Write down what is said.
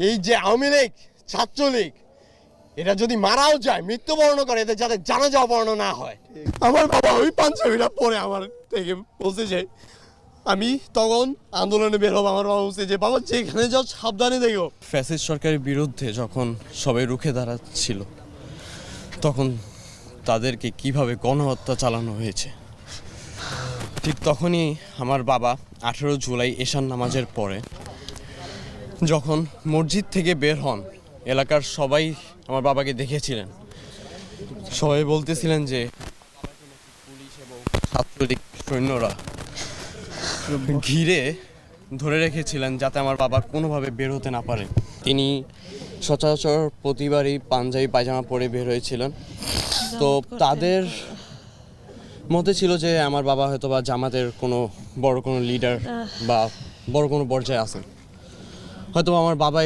এই যে আওয়ামী লীগ ছাত্রলীগ এটা যদি মারাও যায় মৃত্যুবরণ করে এদের যাতে জানাজা অপহরণ না হয়। আমার বাবা ওই পাঞ্জাবিটা পরে আমার থেকে বলছে যে আমি তখন আন্দোলনে বের হবো। আমার বাবা বলছে যে বাবা যেখানে যাও সাবধানে দেখো। ফ্যাসিস্ট সরকারের বিরুদ্ধে যখন সবাই রুখে দাঁড়াচ্ছিল তখন তাদেরকে কিভাবে গণহত্যা চালানো হয়েছে, ঠিক তখনই আমার বাবা 18 জুলাই এশার নামাজের পরে যখন মসজিদ থেকে বের হন, এলাকার সবাই আমার বাবাকে দেখেছিলেন। সবাই বলতেছিলেন যে পুলিশ এবং ছাত্রলীগ সৈন্যরা ঘিরে ধরে রেখেছিলেন যাতে আমার বাবা কোনোভাবে বের হতে না পারে। তিনি সচরাচর প্রতিবারই পাঞ্জাবি পায়জামা পরে বের হয়েছিলেন। তো তাদের মতে ছিল যে আমার বাবা হয়তো বা জামাতের কোনো বড় কোনো লিডার বা বড় কোনো পর্যায়ে আছেন, হয়তো আমার বাবা